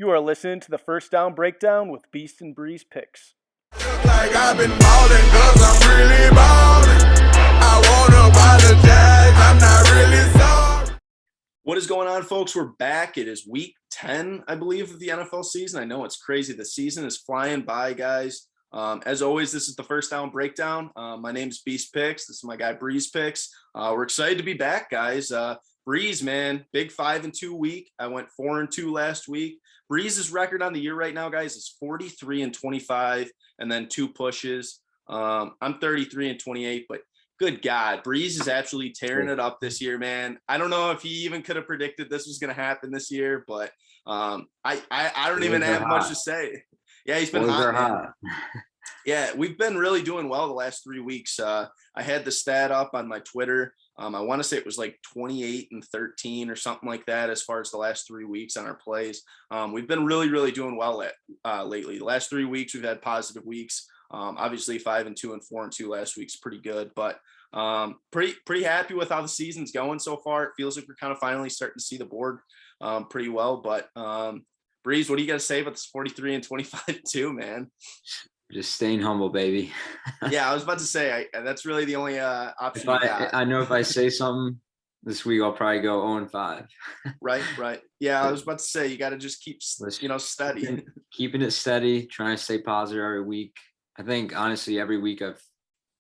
You are listening to the First Down Breakdown with Beast and Breeze picks. Like I've been ballin' 'cause I'm really ballin'. I wanna apologize, I'm not really sorry. What is going on, folks? We're back. It is week 10, I believe, of the NFL season. I know it's crazy. The season is flying by, guys. As always, this is the First Down Breakdown. My name is Beast Picks. This is my guy, Breeze Picks. We're excited to be back, guys. Breeze, man, big 5-2 week. I went 4-2 last week. Breeze's record on the year right now, guys, is 43-25, and then 2 pushes. I'm 33-28, but good God, Breeze is absolutely tearing it up this year, man. I don't know if he even could have predicted this was going to happen this year, but I don't even have much to say. Yeah, he's been hot, man. Yeah, we've been really doing well the last 3 weeks. I had the stat up on my Twitter. I want to say it was like 28-13 or something like that as far as the last 3 weeks on our plays. We've been really, really doing well lately. The last 3 weeks, we've had positive weeks. Obviously 5-2 and 4-2 last week's pretty good, but pretty happy with how the season's going so far. It feels like we're kind of finally starting to see the board pretty well, but Breeze, what do you got to say about this 43-25 too, man? Just staying humble, baby. Yeah, I was about to say that's really the only option. I know if I say something this week, I'll probably go 0-5. Right. Yeah, I was about to say you got to just keep steady. Keeping it steady, trying to stay positive every week. I think honestly, every week I've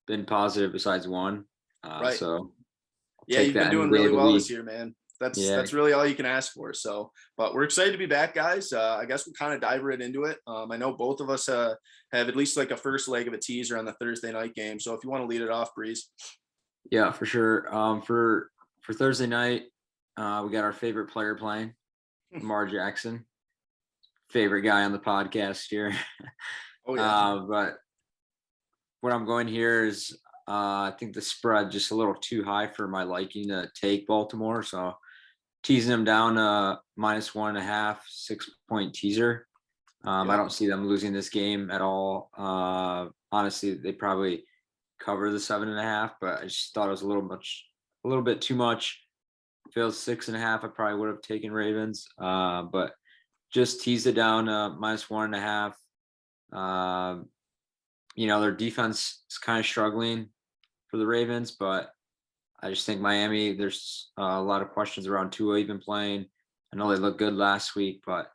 been positive besides one. Right. So yeah, you've been doing really well this year, man. That's really all you can ask for. So, but we're excited to be back, guys. I guess we'll kind of dive right into it. I know both of us have at least like a first leg of a teaser on the Thursday night game. So if you want to lead it off, Breeze. Yeah, for sure. For Thursday night, we got our favorite player playing, Lamar Jackson. Favorite guy on the podcast here. Oh yeah. But what I'm going here is I think the spread just a little too high for my liking to take Baltimore. So teasing them down -1.5, 6-point teaser. I don't see them losing this game at all. Honestly, they probably cover the 7.5, but I just thought it was a little bit too much. If it was 6.5, I probably would have taken Ravens. But just teased it down -1.5. Their defense is kind of struggling for the Ravens, but I just think Miami, there's a lot of questions around Tua even playing. I know they looked good last week, but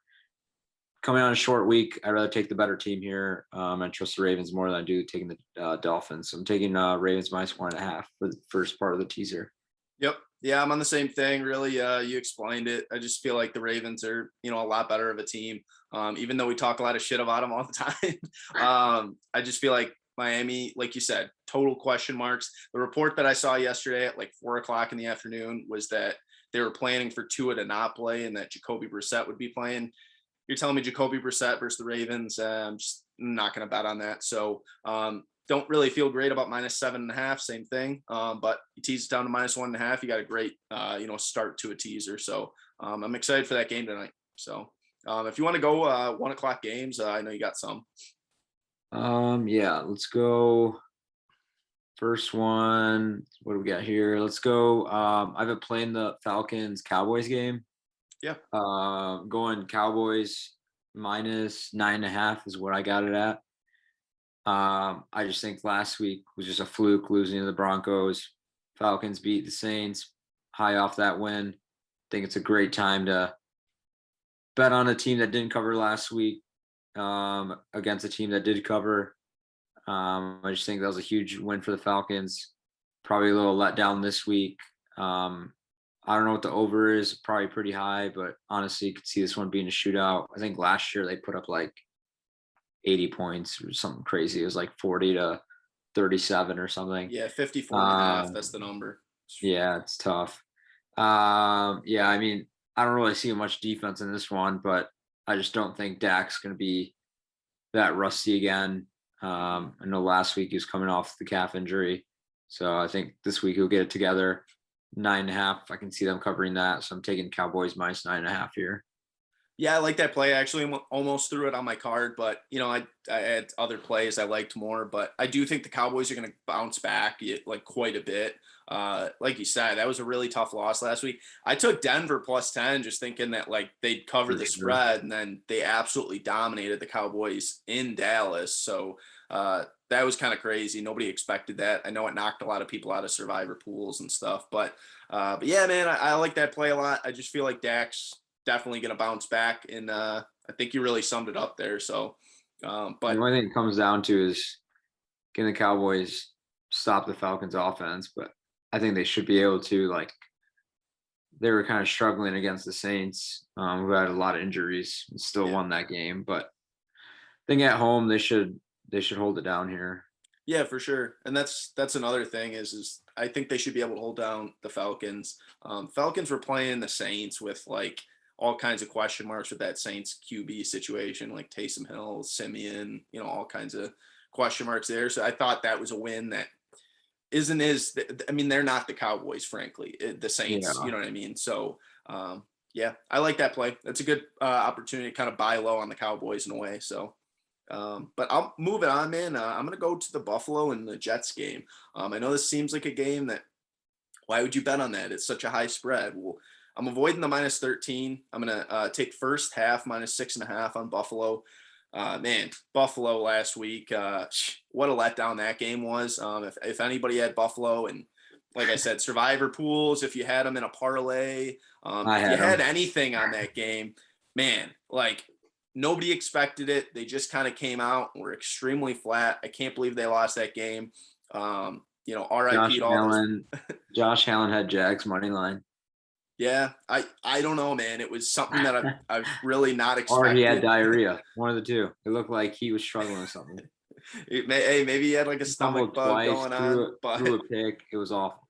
coming on a short week, I'd rather take the better team here and trust the Ravens more than I do taking the Dolphins. So I'm taking Ravens -1.5 for the first part of the teaser. Yep. Yeah, I'm on the same thing. Really, you explained it. I just feel like the Ravens are, a lot better of a team. Even though we talk a lot of shit about them all the time. I just feel like Miami, like you said, total question marks. The report that I saw yesterday at like 4:00 in the afternoon was that they were planning for Tua to not play and that Jacoby Brissett would be playing. You're telling me Jacoby Brissett versus the Ravens? I'm just not going to bet on that. So don't really feel great about -7.5. Same thing. But you tease it down to -1.5. You got a great, start to a teaser. So I'm excited for that game tonight. So if you want to go 1:00 games, I know you got some. Yeah, let's go. First one, what do we got here? Let's go. I've been playing the Falcons Cowboys game. Yeah. Going Cowboys -9.5 is what I got it at. I just think last week was just a fluke losing to the Broncos. Falcons beat the Saints, high off that win. I think it's a great time to bet on a team that didn't cover last week against a team that did cover. I just think that was a huge win for the Falcons. Probably a little letdown this week. I don't know what the over is, probably pretty high, but honestly, you could see this one being a shootout. I think last year they put up like 80 points or something crazy. It was like 40-37 or something. Yeah, 54.5. That's the number. Yeah, it's tough. I mean, I don't really see much defense in this one, but I just don't think Dak's going to be that rusty again. I know last week he was coming off the calf injury, so I think this week he'll get it together. 9.5. I can see them covering that, so I'm taking Cowboys -9.5 here. Yeah, I like that play. I actually almost threw it on my card, but I had other plays I liked more. But I do think the Cowboys are going to bounce back like quite a bit. Like you said, that was a really tough loss last week. I took Denver +10, just thinking that like they'd cover For the sure. spread, and then they absolutely dominated the Cowboys in Dallas. So that was kind of crazy. Nobody expected that. I know it knocked a lot of people out of survivor pools and stuff, but yeah, man, I like that play a lot. I just feel like Dak's definitely going to bounce back, and I think you really summed it up there. So, The but only thing it comes down to is can the Cowboys stop the Falcons offense, but I think they should be able to. Like they were kind of struggling against the Saints, who had a lot of injuries and still yeah, won that game. But I think at home they should hold it down here. yeah, for sure. And that's another thing is I think they should be able to hold down the Falcons. Falcons were playing the Saints with like all kinds of question marks with that Saints QB situation, like Taysom Hill, Simeon, all kinds of question marks there. So I thought that was a win that isn't is I mean they're not the Cowboys, frankly, the Saints. Yeah. You know what I mean? So yeah, I like that play. That's a good opportunity to kind of buy low on the Cowboys in a way. So. But I'll move it on, man. I'm going to go to the Buffalo and the Jets game. I know this seems like a game that, why would you bet on that? It's such a high spread. Well, I'm avoiding the -13. I'm going to take first half -6.5 on Buffalo. Man, Buffalo last week, what a letdown that game was. If anybody had Buffalo, and like I said, survivor pools, if you had them in a parlay, I if you had had them. anything on that game, man, like nobody expected it. They just kind of came out and were extremely flat. I can't believe they lost that game. RIP Josh to all those. Allen. Josh Allen had Jags money line. Yeah, I don't know, man. It was something that I've really not Or he had expected. diarrhea. One of the two. It looked like he was struggling with something. Hey, maybe he had like a He stomach fumbled bug twice, going on, threw a pick. It was awful.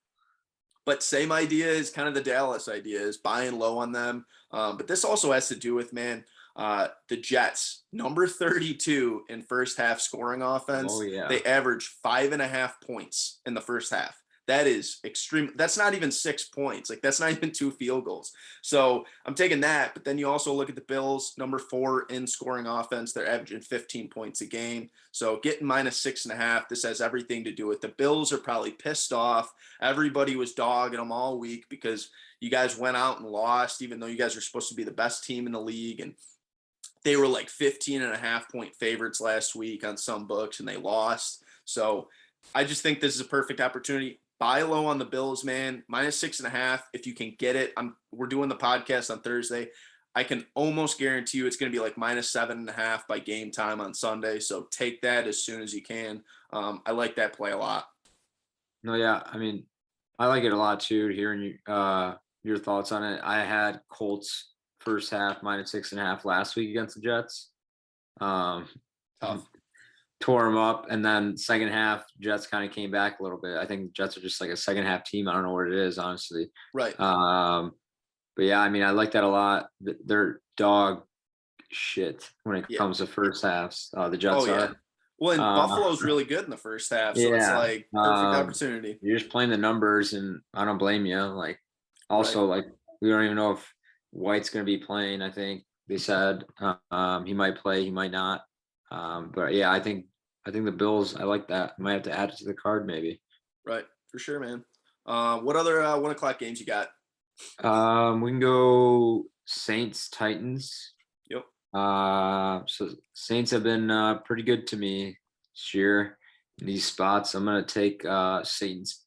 but same idea is kind of the Dallas idea is buying low on them. But this also has to do with, man, the Jets, number 32 in first half scoring Oh offense. yeah. They average 5.5 points in the first half. That is extreme. That's not even 6 points. Like that's not even 2 field goals. So I'm taking that. But then you also look at the Bills, number 4 in scoring offense. They're averaging 15 points a game. So getting -6.5. This has everything to do with the Bills are probably pissed off. Everybody was dogging them all week because you guys went out and lost, even though you guys are supposed to be the best team in the league. And they were like 15.5 point favorites last week on some books and they lost. So I just think this is a perfect opportunity. Buy low on the Bills, man. -6.5. If you can get it, we're doing the podcast on Thursday. I can almost guarantee you it's going to be like -7.5 by game time on Sunday. So take that as soon as you can. I like that play a lot. No, yeah. I mean, I like it a lot too. Hearing your thoughts on it. I had Colts first half -6.5 last week against the Jets. Um, Tough. Tore them up, and then second half, Jets kind of came back a little bit. I think the Jets are just like a second half team. I don't know what it is, honestly. Right. But yeah, I mean, I like that a lot. They're dog shit when it Yeah. comes to first halves. The Oh, Jets yeah. are. Well, and Uh, Buffalo's really good in the first half. So it's yeah. like perfect opportunity. You're just playing the numbers, and I don't blame you. Like, Right. also, like, we don't even know if White's going to be playing. I think they said he might play, he might not. But yeah, I think the Bills. I like that. I might have to add it to the card, maybe. Right. For sure, man. What other 1 o'clock games you got? We can go Saints Titans. Yep. So Saints have been pretty good to me this year in these spots. I'm gonna take Saints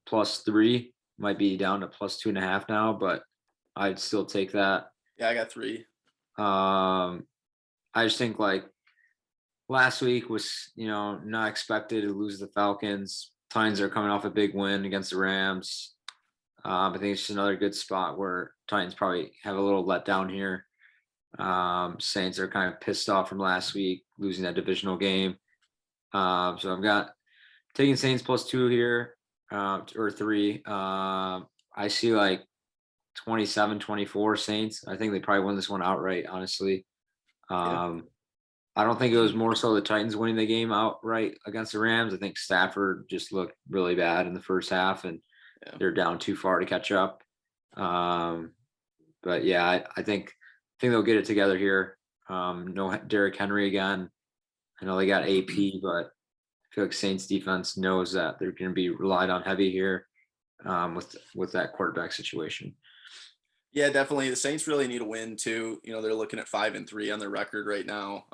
+3. Might be down to +2.5 now, but I'd still take that. Yeah, I got 3. I just think like last week was not expected to lose the Falcons. Titans are coming off a big win against the Rams. I think it's just another good spot where Titans probably have a little letdown here. Saints are kind of pissed off from last week, losing that divisional game. So I've got taking Saints +2 here, or 3. I see like 27-24 Saints. I think they probably win this one outright, honestly. Yeah. I don't think it was more so the Titans winning the game outright against the Rams. I think Stafford just looked really bad in the first half, and Yeah. they're down too far to catch up. But yeah, I think think they'll get it together here. No Derrick Henry again. I know they got AP, but I feel like Saints defense knows that they're going to be relied on heavy here with that quarterback situation. Yeah, definitely. The Saints really need a win too. They're looking at 5-3 on their record right now.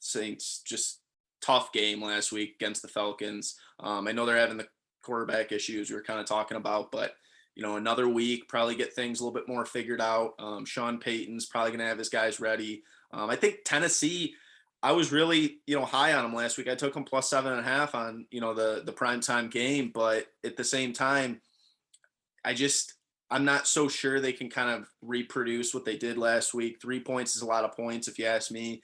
Saints just tough game last week against the Falcons. I know they're having the quarterback issues we were kind of talking about, but another week, probably get things a little bit more figured out. Sean Payton's probably going to have his guys ready. I think Tennessee, I was really, high on them last week. I took them plus 7.5 on, the primetime game, but at the same time, I'm not so sure they can kind of reproduce what they did last week. 3 points is a lot of points, if you ask me,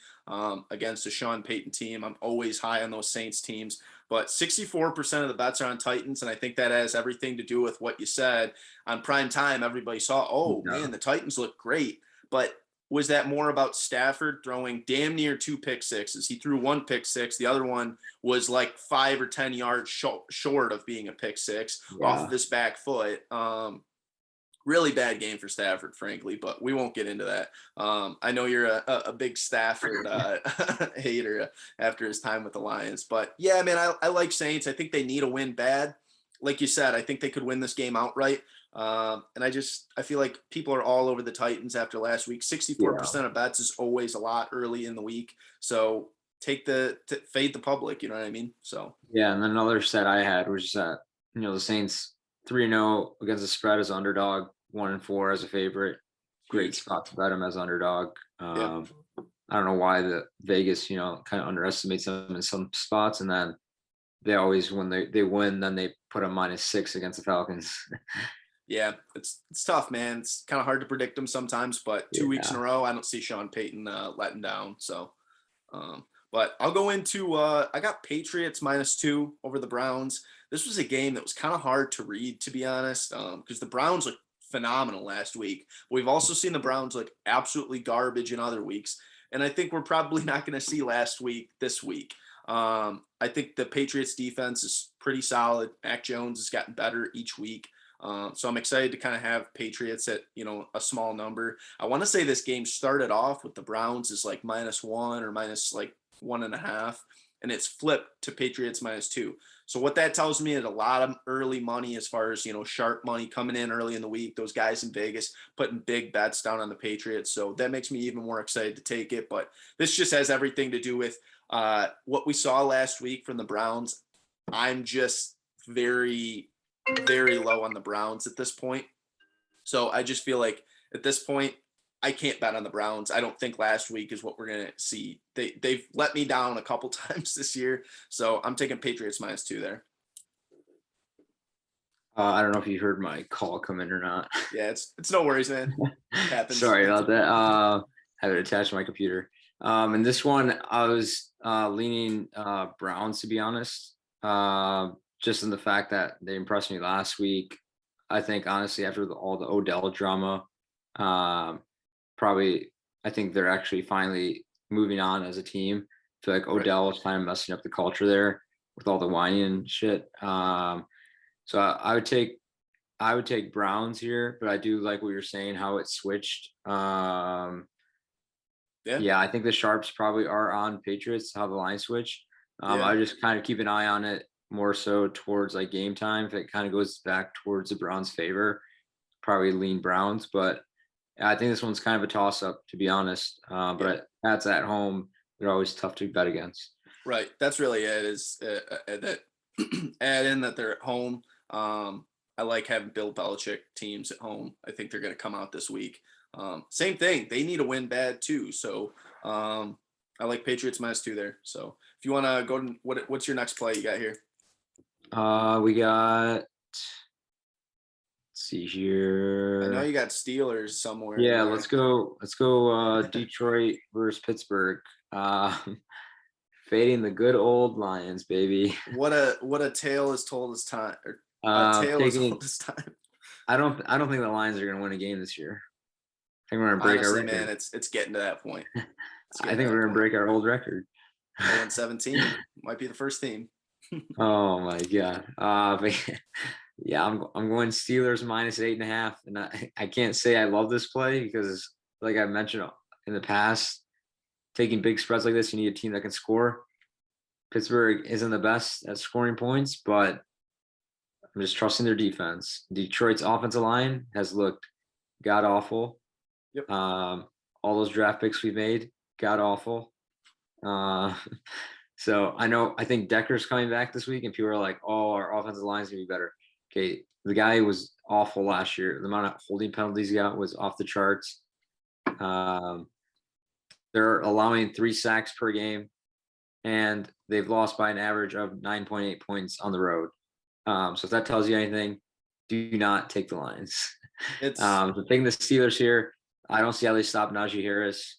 against a Sean Payton team. I'm always high on those Saints teams, but 64% of the bets are on Titans, and I think that has everything to do with what you said. On prime time, everybody saw, oh, man, the Titans look great, but was that more about Stafford throwing damn near 2 pick sixes? He threw 1 pick six. The other one was like 5 or 10 yards short of being a pick six off of his back foot. Really bad game for Stafford, frankly, but we won't get into that. I know you're a big Stafford hater after his time with the Lions, but yeah, man, I like Saints. I think they need a win bad. Like you said, I think they could win this game outright. And I feel like people are all over the Titans after last week. 64% of bets is always a lot early in the week. So fade the public, you know what I mean? So yeah, and then another set I had was that the Saints 3-0 against the spread as underdog, 1-4 as a favorite. Great spot to bet them as underdog. I don't know why the Vegas, kind of underestimates them in some spots, and then they always when they win, then they put a -6 against the Falcons. Yeah, it's tough, man. It's kind of hard to predict them sometimes, but 2 weeks in a row, I don't see Sean Payton letting down. So, but I'll go into I got Patriots -2 over the Browns. This was a game that was kind of hard to read, to be honest, because the Browns looked phenomenal last week. We've also seen the Browns look absolutely garbage in other weeks, and I think we're probably not going to see last week this week. I think the Patriots defense is pretty solid. Mac Jones has gotten better each week. So I'm excited to kind of have Patriots at, a small number. I want to say this game started off with the Browns is like -1 or minus like 1.5, and it's flipped to Patriots -2. So what that tells me is a lot of early money as far as, sharp money coming in early in the week, those guys in Vegas putting big bets down on the Patriots. So that makes me even more excited to take it. But this just has everything to do with what we saw last week from the Browns. I'm just very, very low on the Browns at this point. So I just feel like at this point, I can't bet on the Browns. I don't think last week is what we're going to see. They've let me down a couple times this year. So I'm taking Patriots -2 there. I don't know if you heard my call come in or not. Yeah, it's no worries, man. It happens. Sorry about that. I have it attached to my computer. And this one, I was leaning Browns, to be honest. Just in the fact that they impressed me last week. I think, honestly, after all the Odell drama, I think they're actually finally moving on as a team. I feel like Odell was kind of messing up the culture there with all the whining and shit. So I would take Browns here, but I do like what you're saying, how it switched. Yeah, I think the sharps probably are on Patriots, how the line switched. I would just kind of keep an eye on it more so towards like game time. If it kind of goes back towards the Browns' favor, probably lean Browns. But I think this one's kind of a toss-up, to be honest. But that's at home. They're always tough to bet against. Right. That's really it. Is that add in that they're at home. I like having Bill Belichick teams at home. I think they're going to come out this week. Same thing. They need a win bad too. So I like Patriots -2 there. So if you want to go to what's your next play you got here? We got. Let's see here. I know you got Steelers somewhere. Yeah, let's go. Detroit versus Pittsburgh. Fading the good old Lions, baby. What a tale is told this time. A tale is told this time. I don't think the Lions are gonna win a game this year. I think we're gonna break our record. Man, it's getting to that point. I think we're gonna break our old record. 0-17 might be the first team. Oh my god. But yeah, I'm going Steelers -8.5, and I can't say I love this play because like I mentioned in the past, taking big spreads like this, you need a team that can score. Pittsburgh isn't the best at scoring points, but I'm just trusting their defense. Detroit's offensive line has looked god awful. Yep. All those draft picks we made, god awful. So I think Decker's coming back this week, and people are like, "Oh, our offensive line is gonna be better." Okay, the guy was awful last year. The amount of holding penalties he got was off the charts. They're allowing 3 sacks per game, and they've lost by an average of 9.8 points on the road. So if that tells you anything, do not take the Lions. It's So taking the Steelers here, I don't see how they stop Najee Harris.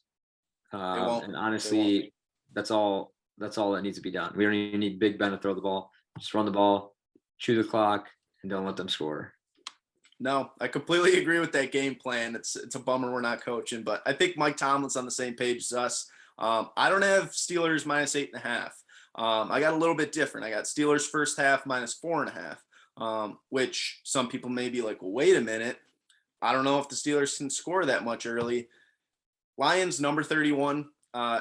won't. And They honestly, that's all that needs to be done. We don't even need Big Ben to throw the ball. Just run the ball, chew the clock, and don't let them score. No, I completely agree with that game plan. It's a bummer we're not coaching, but I think Mike Tomlin's on the same page as us. I don't have Steelers minus 8.5. I got a little bit different. I got Steelers first half minus 4.5, which some people may be like, well, wait a minute. I don't know if the Steelers can score that much early. Lions number 31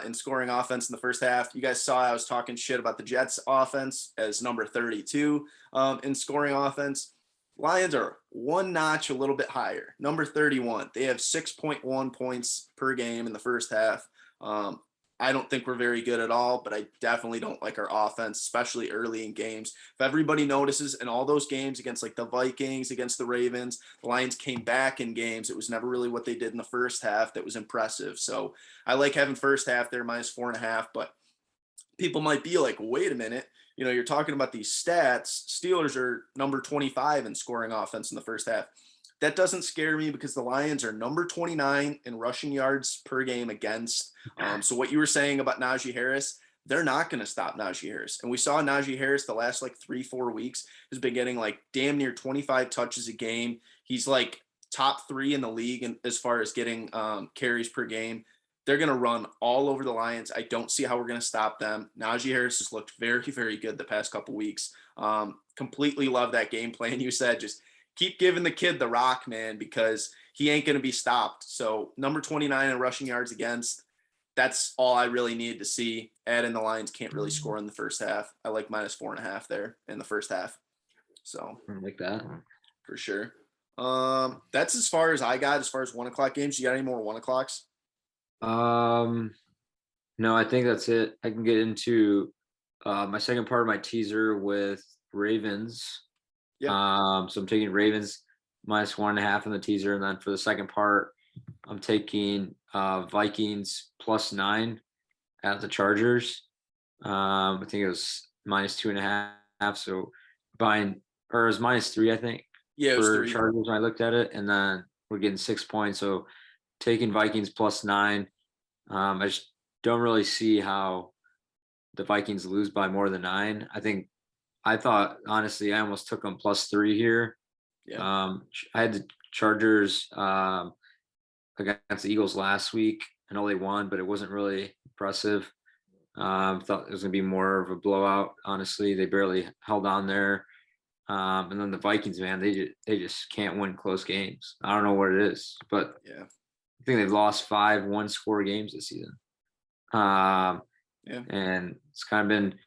in scoring offense in the first half. You guys saw I was talking shit about the Jets offense as number 32 in scoring offense. Lions are one notch a little bit higher, number 31. They have 6.1 points per game in the first half. I don't think we're very good at all, but I definitely don't like our offense, especially early in games. If everybody notices in all those games against like the Vikings, against the Ravens, the Lions came back in games. It was never really what they did in the first half that was impressive. So I like having first half there minus 4.5, but people might be like, wait a minute, you're talking about these stats. Steelers are number 25 in scoring offense in the first half. That doesn't scare me because the Lions are number 29 in rushing yards per game against. So what you were saying about Najee Harris, they're not going to stop Najee Harris. And we saw Najee Harris the last like 3-4 weeks has been getting like damn near 25 touches a game. He's like top 3 in the league as far as getting carries per game. They're going to run all over the Lions. I don't see how we're going to stop them. Najee Harris has looked very, very good the past couple weeks. Completely love that game plan. You said just keep giving the kid the rock, man, because he ain't going to be stopped. So number 29 in rushing yards against, that's all I really needed to see. Add in the Lions can't really score in the first half. I like minus 4.5 there in the first half. So I like that. for sure. That's as far as I got as far as 1 o'clock games. You got any more 1 o'clocks? No, I think that's it. I can get into my second part of my teaser with Ravens. Yeah. So I'm taking Ravens minus 1.5 in the teaser, and then for the second part, I'm taking Vikings plus 9 at the Chargers. I think it was minus 2.5. So buying, or it was minus 3, I think. Yeah, it was for 3. Chargers when I looked at it, and then we're getting 6 points. So taking Vikings plus 9. I just don't really see how the Vikings lose by more than 9. I thought honestly, I almost took them plus 3 here. Yeah. I had the Chargers against the Eagles last week. I know they won, but it wasn't really impressive. Thought it was gonna be more of a blowout. Honestly, they barely held on there. And then the Vikings, man, they just can't win close games. I don't know what it is, but Yeah. I think they've lost 5 one-score games this season. Yeah. And it's kind of been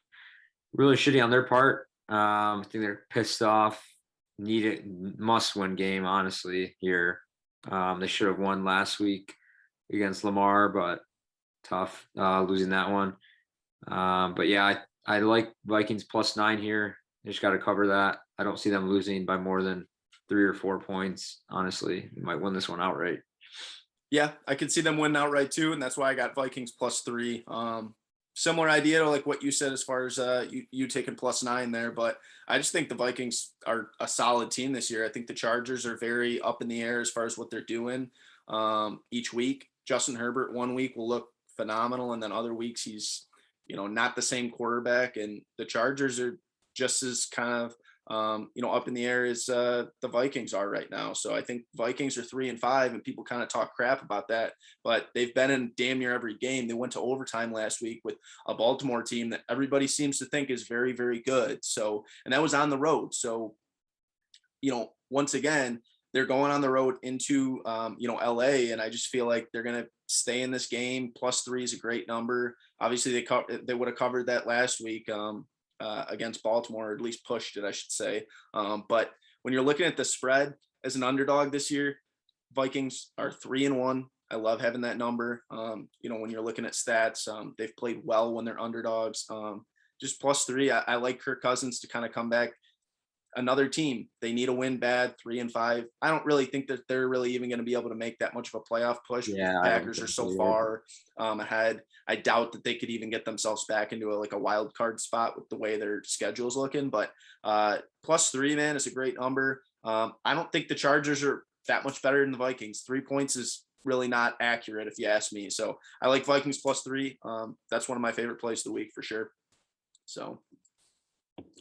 really shitty on their part. I think they're pissed off. Must-win game, honestly, here. They should have won last week against Lamar, but tough losing that one. But yeah, I like Vikings plus 9 here. They just got to cover that. I don't see them losing by more than 3 or 4 points. Honestly, they might win this one outright. Yeah, I could see them win outright too, and that's why I got Vikings plus 3. Similar idea to like what you said as far as you taking plus 9 there, but I just think the Vikings are a solid team this year. I think the Chargers are very up in the air as far as what they're doing each week. Justin Herbert 1 week will look phenomenal, and then other weeks he's not the same quarterback, and the Chargers are just as kind of up in the air as the Vikings are right now. So I think Vikings are 3-5, and people kind of talk crap about that, but they've been in damn near every game. They went to overtime last week with a Baltimore team that everybody seems to think is very, very good. So, and that was on the road. So, once again, they're going on the road into, LA, and I just feel like they're going to stay in this game. +3 is a great number. Obviously, they would have covered that last week against Baltimore, or at least pushed it, I should say. But when you're looking at the spread as an underdog this year, Vikings are 3-1. I love having that number. When you're looking at stats, they've played well when they're underdogs. Just +3. I like Kirk Cousins to kind of come back. Another team, they need a win bad, 3-5. I don't really think that they're really even going to be able to make that much of a playoff push. Yeah, The I don't Packers are think so so far ahead. I doubt that they could even get themselves back into a wild card spot with the way their schedule is looking. But +3, man, is a great number. I don't think the Chargers are that much better than the Vikings. 3 points is really not accurate if you ask me. So I like Vikings +3. That's one of my favorite plays of the week for sure. So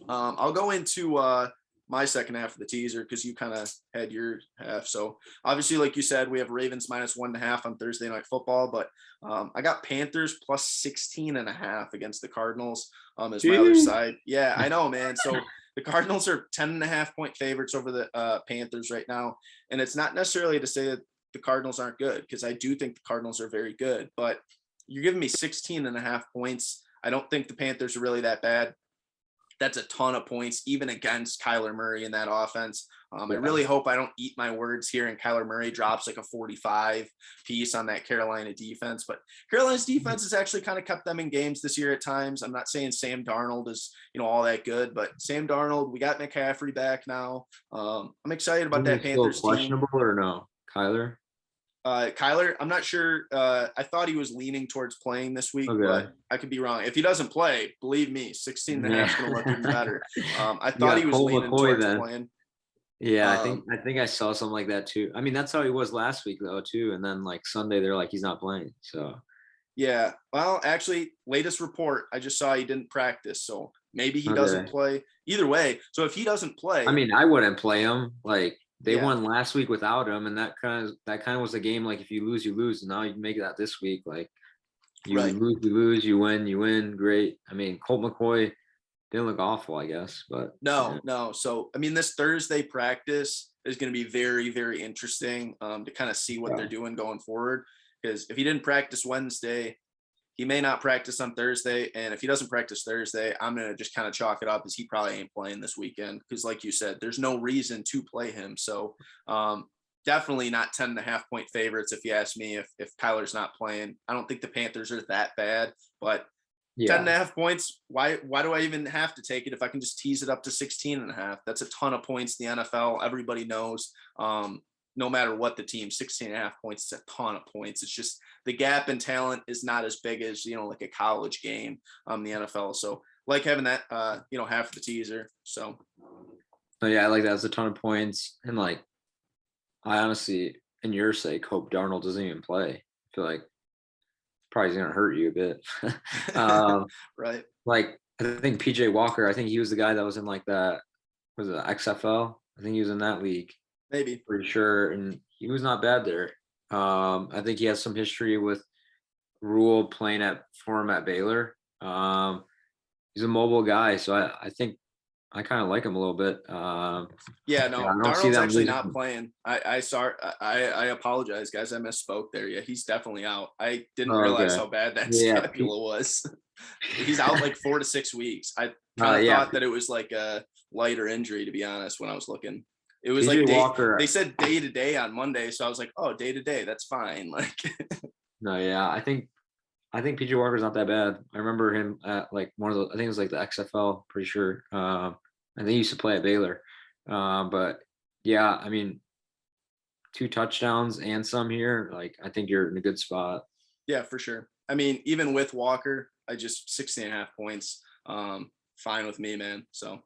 I'll go into my second half of the teaser because you kind of had your half. So obviously, like you said, we have Ravens -1.5 on Thursday Night Football, but I got Panthers +16.5 against the Cardinals as my other side. Yeah, I know, man. So the Cardinals are 10.5 point favorites over the Panthers right now. And it's not necessarily to say that the Cardinals aren't good, because I do think the Cardinals are very good, but you're giving me 16.5 points. I don't think the Panthers are really that bad. That's a ton of points, even against Kyler Murray in that offense. I really hope I don't eat my words here and Kyler Murray drops like a 45 piece on that Carolina defense. But Carolina's defense has actually kind of kept them in games this year at times. I'm not saying Sam Darnold is, all that good, but Sam Darnold, we got McCaffrey back now. I'm excited about that Panthers team. Questionable or no, Kyler? Kyler, I'm not sure. I thought he was leaning towards playing this week, but I could be wrong. If he doesn't play, believe me, 16.5 is going to look even better. I thought he was leaning towards playing. Yeah, I think I saw something like that too. I mean, that's how he was last week though too. And then like Sunday, they're like he's not playing. So yeah, well, actually, latest report, I just saw he didn't practice, so maybe he doesn't play. Either way, so if he doesn't play, I mean, I wouldn't play him. Like they won last week without him, and that kind of was a game. Like if you lose, you lose. And now you make that this week. Like you lose, you win. Great. I mean, Colt McCoy didn't look awful, I guess, but no. So I mean, this Thursday practice is going to be very, very interesting to kind of see what they're doing going forward. Because if he didn't practice Wednesday, he may not practice on Thursday. And if he doesn't practice Thursday, I'm going to just kind of chalk it up as he probably ain't playing this weekend. Because like you said, there's no reason to play him. So definitely not 10.5 point favorites. If you ask me, if Kyler's not playing, I don't think the Panthers are that bad, but 10.5 points. Why do I even have to take it if I can just tease it up to 16.5? That's a ton of points in the NFL. Everybody knows. No matter what the team, 16.5 points is a ton of points. It's just the gap in talent is not as big as, like a college game the NFL. So like having that, half of the teaser. So yeah, I like that. It's a ton of points. And like, I honestly, in your sake, hope Darnold doesn't even play. I feel like probably going to hurt you a bit. Right. Like, I think PJ Walker, I think he was the guy that was in like that, was it XFL? I think he was in that league. Maybe. Pretty sure. And he was not bad there. I think he has some history with Rule playing for him at Baylor. He's a mobile guy. So I think I kind of like him a little bit. Darnold's actually not playing. I apologize, guys. I misspoke there. Yeah, he's definitely out. I didn't realize how bad that scapula was. He's out like 4 to 6 weeks. I kind of thought that it was like a lighter injury, to be honest, when I was looking. It was like they said day to day on Monday, so I was like, oh, day to day, that's fine. Like, no, yeah, I think PJ Walker's not that bad. I remember him at like one of those. I think it was like the XFL. Pretty sure. And they used to play at Baylor. But yeah, I mean, 2 touchdowns and some here. Like, I think you're in a good spot. Yeah, for sure. I mean, even with Walker, I just 16.5 points. Fine with me, man. So.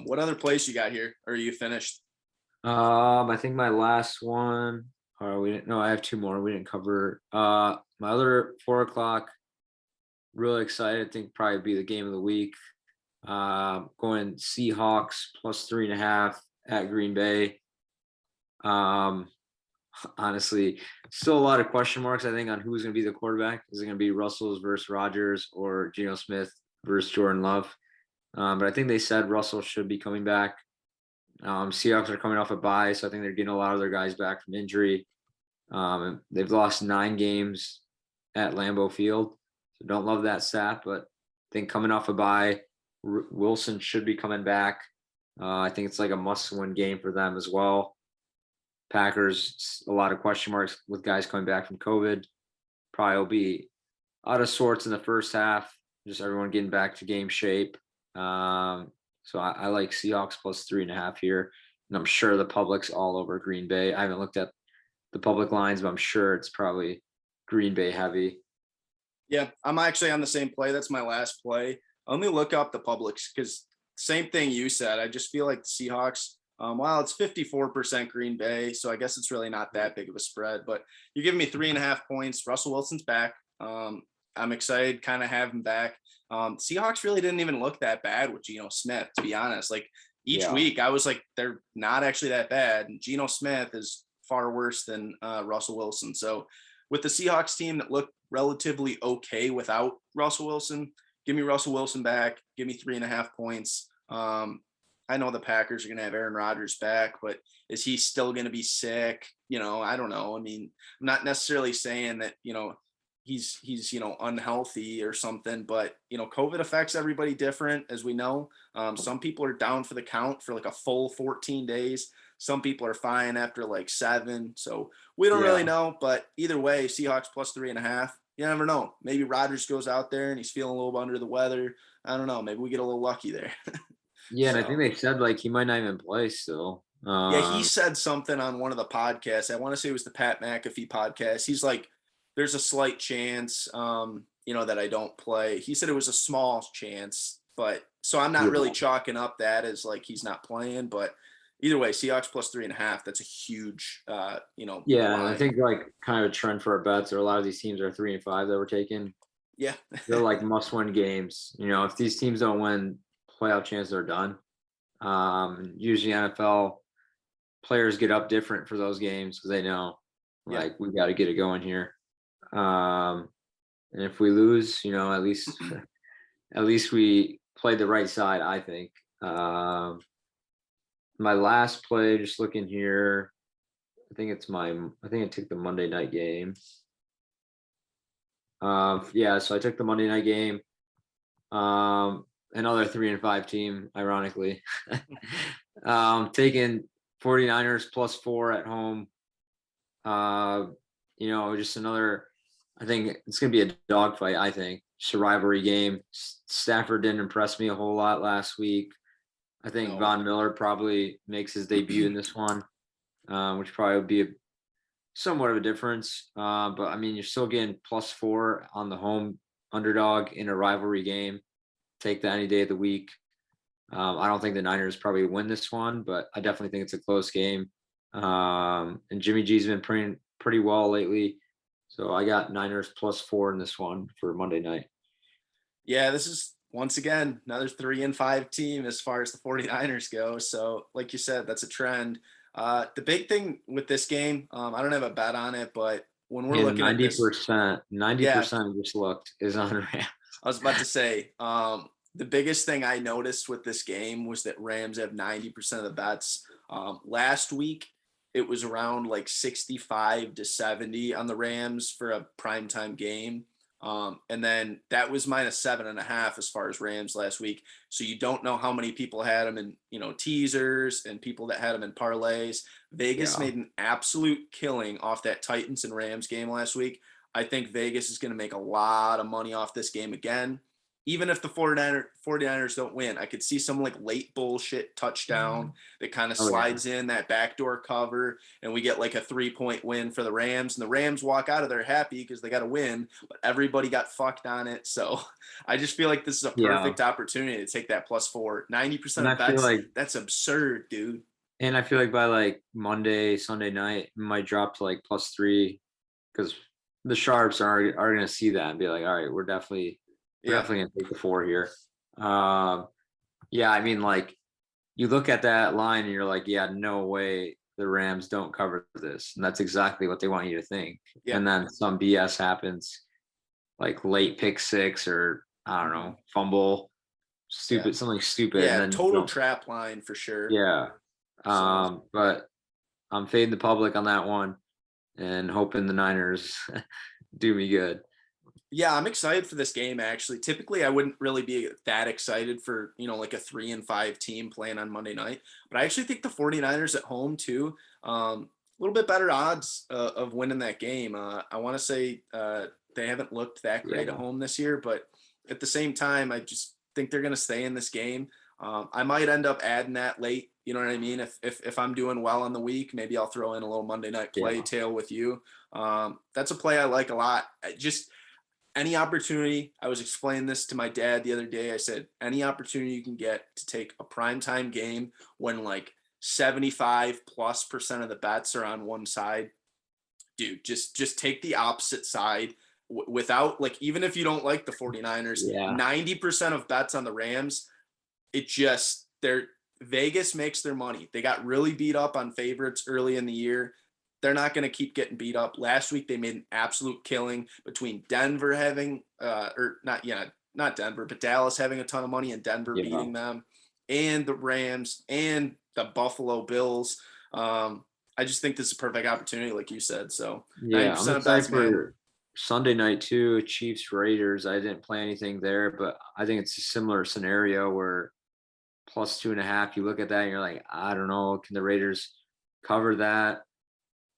What other place you got here? Or are you finished? I think my last one. I have 2 more. We didn't cover. My other 4:00. Really excited. I think probably be the game of the week. Going Seahawks +3.5 at Green Bay. Honestly, still a lot of question marks, I think, on who's going to be the quarterback. Is it going to be Russell versus Rodgers or Geno Smith versus Jordan Love? But I think they said Russell should be coming back. Seahawks are coming off a bye, so I think they're getting a lot of their guys back from injury. They've lost 9 games at Lambeau Field, so don't love that stat. But I think coming off a bye, Wilson should be coming back. I think it's like a must-win game for them as well. Packers, a lot of question marks with guys coming back from COVID. Probably will be out of sorts in the first half. Just everyone getting back to game shape. So I like Seahawks plus 3.5 here. And I'm sure the public's all over Green Bay. I haven't looked at the public lines, but I'm sure it's probably Green Bay heavy. Yeah, I'm actually on the same play. That's my last play. Let me look up the publics because same thing you said. I just feel like the Seahawks, while it's 54% Green Bay, so I guess it's really not that big of a spread, but you're giving me 3.5 points. Russell Wilson's back. I'm excited kind of have him back. Seahawks really didn't even look that bad with Geno Smith, to be honest. Like each week I was like, they're not actually that bad. And Geno Smith is far worse than Russell Wilson. So with the Seahawks team that looked relatively okay without Russell Wilson, give me Russell Wilson back. Give me 3.5 points. I know the Packers are going to have Aaron Rodgers back, but is he still going to be sick? I don't know. I mean, I'm not necessarily saying that, he's unhealthy or something, but COVID affects everybody different, as we know. Some people are down for the count for like a full 14 days. Some people are fine after like 7. So we don't really know, but either way, Seahawks plus 3.5. You never know. Maybe Rodgers goes out there and he's feeling a little under the weather. I don't know. Maybe we get a little lucky there. Yeah, and I think they said like he might not even play still. Yeah, he said something on one of the podcasts. I want to say it was the Pat McAfee podcast. He's like, there's a slight chance, that I don't play. He said it was a small chance, but so I'm not really chalking up that as like he's not playing. But either way, Seahawks plus 3.5. That's a huge, Yeah, and I think like kind of a trend for our bets, or a lot of these teams are 3 and 5 that we're taking. Yeah, they're like must-win games. If these teams don't win, playoff chances are done. Usually NFL players get up different for those games because they know like we got to get it going here. And if we lose, at least we played the right side, I think. My last play, just looking here, I think I took the Monday night game. So I took the Monday night game. Another 3 and 5 team, ironically. Taking 49ers plus 4 at home. Just another, I think it's going to be a dogfight, I think. Just a rivalry game. Stafford didn't impress me a whole lot last week. I think Von Miller probably makes his debut in this one, which probably would be somewhat of a difference. But, I mean, you're still getting plus 4 on the home underdog in a rivalry game. Take that any day of the week. I don't think the Niners probably win this one, but I definitely think it's a close game. And Jimmy G's been pretty well lately. So I got Niners plus 4 in this one for Monday night. Yeah, this is once again another 3 and 5 team as far as the 49ers go. So like you said, that's a trend. The big thing with this game, I don't have a bet on it, but when we're looking at this, 90% just looked is on Rams. I was about to say, the biggest thing I noticed with this game was that Rams have 90% of the bets. Last week, it was around like 65 to 70 on the Rams for a primetime game. And then that was minus 7.5 as far as Rams last week. So you don't know how many people had them in, teasers and people that had them in parlays. Vegas made an absolute killing off that Titans and Rams game last week. I think Vegas is going to make a lot of money off this game again. Even if the 49ers don't win, I could see some like late bullshit touchdown that kind of slides in that backdoor cover, and we get like a 3-point win for the Rams. And the Rams walk out of there happy because they got to win, but everybody got fucked on it. So I just feel like this is a perfect opportunity to take that plus 4. 90% of bets, that's absurd, dude. And I feel like by like Monday, Sunday night, it might drop to like plus 3 because the sharps are going to see that and be like, all right, we're definitely going to take the 4 here. I mean, like, you look at that line and you're like, yeah, no way the Rams don't cover this. And that's exactly what they want you to think. Yeah. And then some BS happens, like late pick 6 or, I don't know, fumble, something stupid. Yeah, and then, total trap line for sure. Yeah. But I'm fading the public on that one and hoping the Niners do me good. Yeah, I'm excited for this game, actually. Typically, I wouldn't really be that excited for, like a 3-5 team playing on Monday night. But I actually think the 49ers at home, too, a little bit better odds of winning that game. I want to say they haven't looked that great at Yeah. home this year, but at the same time, I just think they're going to stay in this game. I might end up adding that late. You know what I mean? If I'm doing well on the week, maybe I'll throw in a little Monday night play Yeah. tail with you. That's a play I like a lot. Just any opportunity, I was explaining this to my dad the other day. I said, any opportunity you can get to take a primetime game when like 75+% of the bets are on one side, dude, just take the opposite side without, like, even if you don't like the 49ers, Yeah. 90% of bets on the Rams, Vegas makes their money. They got really beat up on favorites early in the year. They're not going to keep getting beat up. Last week they made an absolute killing between Denver having not Denver, but Dallas having a ton of money and Denver beating them, and the Rams and the Buffalo Bills. I just think this is a perfect opportunity, like you said. So Yeah, I'm 90% of excited bets, man. for Sunday night too. Chiefs Raiders. I didn't play anything there, but I think it's a similar scenario where +2.5. You look at that and you're like, I don't know, can the Raiders cover that?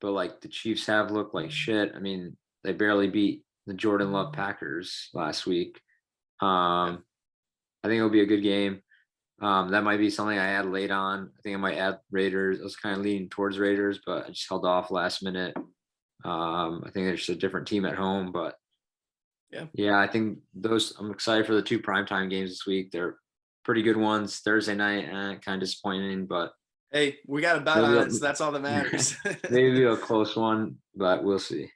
But like the Chiefs have looked like shit. I mean, they barely beat the Jordan Love Packers last week. I think it'll be a good game. That might be something I add late on. I think I might add Raiders. I was kind of leaning towards Raiders, but I just held off last minute. I think there's a different team at home, but yeah, I think I'm excited for the 2 primetime games this week. They're pretty good ones. Thursday night, kind of disappointing, but Hey, we got to bet on it, so that's all that matters. maybe a close one, but we'll see.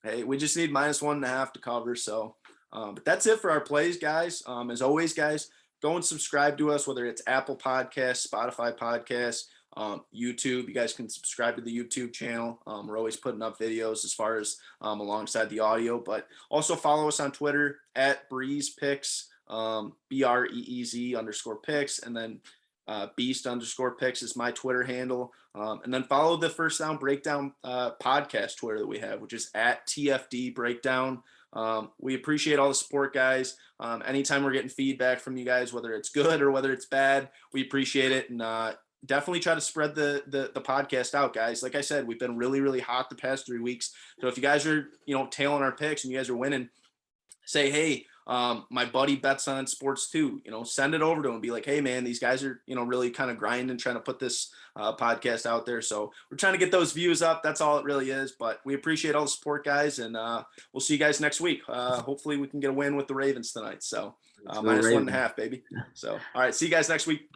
Hey, we just need -1.5 to cover. So, but that's it for our plays, guys. As always, guys, go and subscribe to us, whether it's Apple Podcasts, Spotify Podcasts, YouTube. You guys can subscribe to the YouTube channel. We're always putting up videos as far as alongside the audio, but also follow us on Twitter at Breez Picks, BREEZ_picks, and then Beast_picks is my Twitter handle. And then follow the First Down Breakdown podcast Twitter that we have, which is at TFD Breakdown. We appreciate all the support, guys. Anytime we're getting feedback from you guys, whether it's good or whether it's bad, we appreciate it. And definitely try to spread the podcast out, guys. Like I said, we've been really, really hot the past 3 weeks. So if you guys are, tailing our picks and you guys are winning, say, hey, my buddy bets on sports too, send it over to him. Be like, hey man, these guys are, really kind of grinding, trying to put this podcast out there. So we're trying to get those views up. That's all it really is. But we appreciate all the support, guys. And we'll see you guys next week. Hopefully we can get a win with the Ravens tonight. So -1.5, baby. So, all right. See you guys next week.